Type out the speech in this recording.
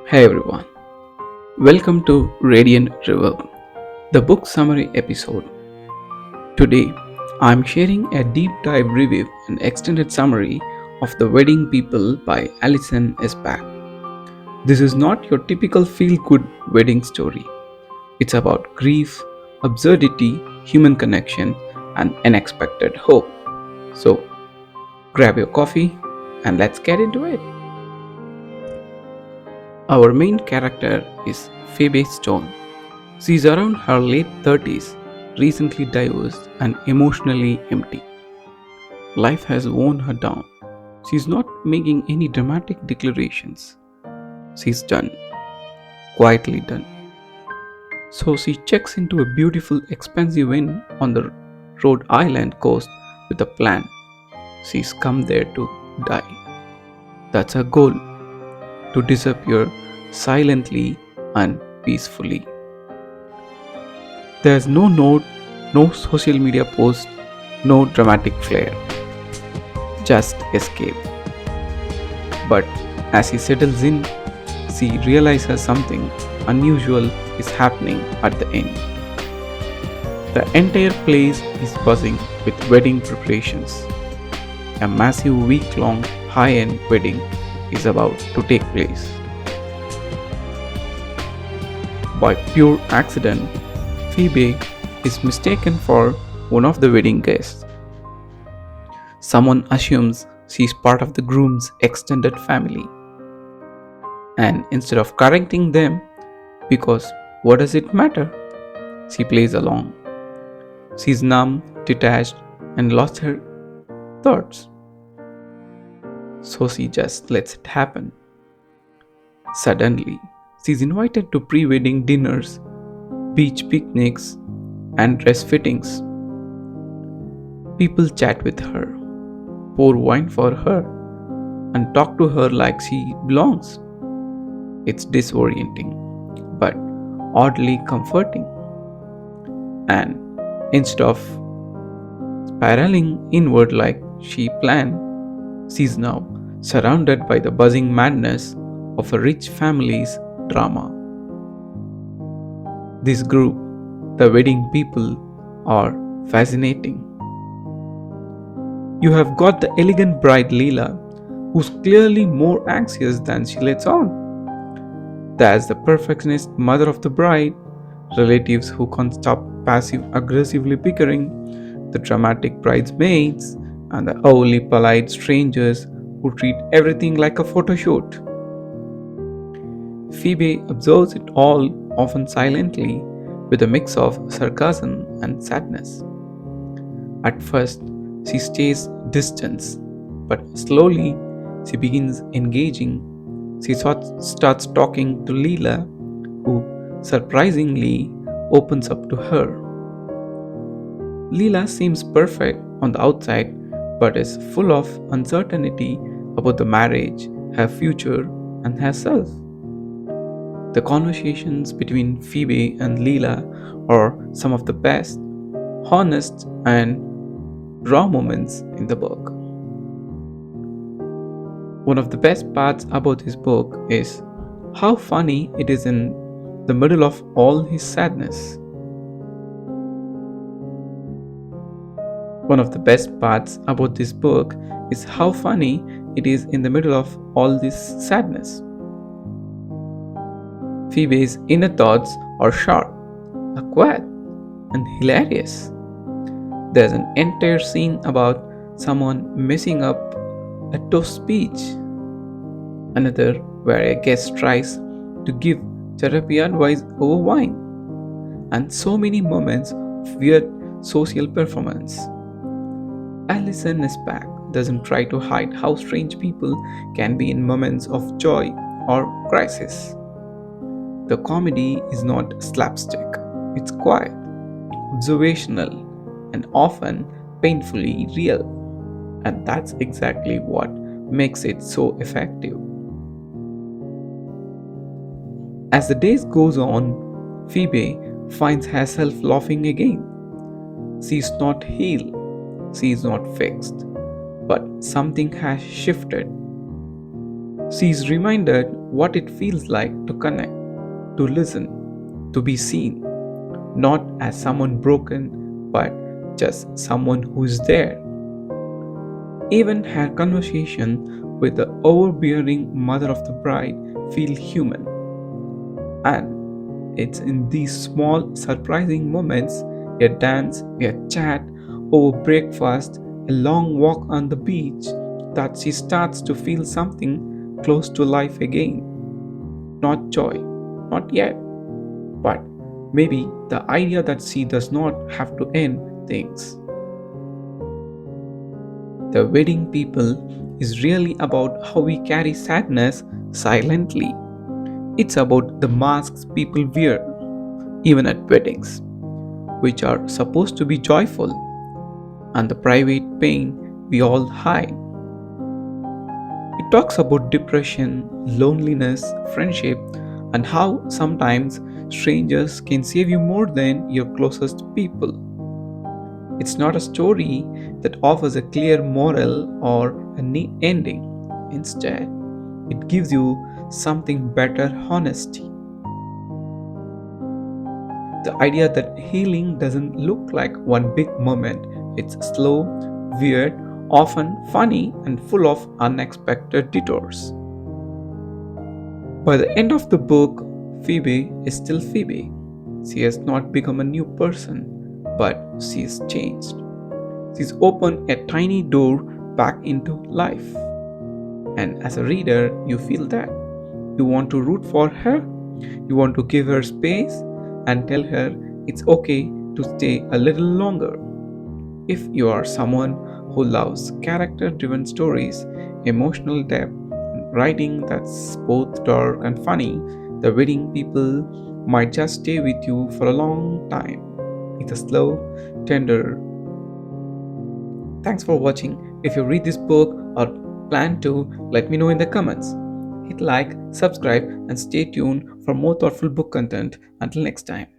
Hey everyone, welcome to Radiant Reverb, the book summary episode. Today, I'm sharing a deep dive review and extended summary of The Wedding People by Alison Espach. This is not your typical feel good wedding story. It's about grief, absurdity, human connection, and unexpected hope. So, grab your coffee and let's get into it. Our main character is Phoebe Stone. She's around her late 30s, recently divorced and emotionally empty. Life has worn her down. She's not making any dramatic declarations. She's done, quietly done. So she checks into a beautiful, expensive inn on the Rhode Island coast with a plan. She's come there to die. That's her goal, to disappear silently and peacefully. There's no note, no social media post, no dramatic flair, just escape. But as he settles in, she realizes something unusual is happening at the end. The entire place is buzzing with wedding preparations. A massive week long high end wedding is about to take place. By pure accident, Phoebe is mistaken for one of the wedding guests. Someone assumes she's part of the groom's extended family. And instead of correcting them, because what does it matter? She plays along. She's numb, detached, and lost her thoughts. So she just lets it happen. Suddenly, she's invited to pre wedding dinners, beach picnics, and dress fittings. People chat with her, pour wine for her, and talk to her like she belongs. It's disorienting, but oddly comforting. And instead of spiraling inward like she planned, she's now surrounded by the buzzing madness of a rich family's drama. This group, the wedding people, are fascinating. You have got the elegant bride Lila, who's clearly more anxious than she lets on. There's the perfectionist mother of the bride, relatives who can't stop passive aggressively bickering, the dramatic bridesmaids, and the overly polite strangers who treat everything like a photo shoot. Phoebe observes it all, often silently, with a mix of sarcasm and sadness. At first, she stays distant, but slowly she begins engaging. She starts talking to Lila, who surprisingly opens up to her. Lila seems perfect on the outside, but is full of uncertainty about the marriage, her future, and herself. The conversations between Phoebe and Lila are some of the best, honest, and raw moments in the book. One of the best parts about this book is how funny it is in the middle of all his sadness. One of the best parts about this book is how funny it is in the middle of all this sadness. Phoebe's inner thoughts are sharp, awkward, and hilarious. There's an entire scene about someone messing up a toast speech, another where a guest tries to give therapy advice over wine, and so many moments of weird social performance. Alison Espach doesn't try to hide how strange people can be in moments of joy or crisis. The comedy is not slapstick, it's quiet, observational, and often painfully real. And that's exactly what makes it so effective. As the days goes on, Phoebe finds herself laughing again. She's not healed, she's not fixed, but something has shifted. She is reminded what it feels like to connect, to listen, to be seen, not as someone broken, but just someone who is there. Even her conversation with the overbearing mother of the bride feel human. And it's in these small, surprising moments, a dance, a chat over breakfast, a long walk on the beach, that she starts to feel something close to life again. Not joy, not yet, but maybe the idea that she does not have to end things. The Wedding People is really about how we carry sadness silently. It's about the masks people wear, even at weddings, which are supposed to be joyful, and the private pain we all hide. It talks about depression, loneliness, friendship, and how sometimes strangers can save you more than your closest people. It's not a story that offers a clear moral or a neat ending. Instead, it gives you something better: honesty. The idea that healing doesn't look like one big moment, it's slow, weird, often funny, and full of unexpected detours. By the end of the book, Phoebe is still Phoebe. She has not become a new person, but she is changed. She's opened a tiny door back into life. And as a reader, you feel that. You want to root for her, you want to give her space and tell her it's okay to stay a little longer. If you are someone who loves character driven stories, emotional depth, and writing that's both dark and funny, The Wedding People might just stay with you for a long time. It's a slow, tender. Thanks for watching. If you read this book or plan to, let me know in the comments. Hit like, subscribe, and stay tuned for more thoughtful book content. Until next time.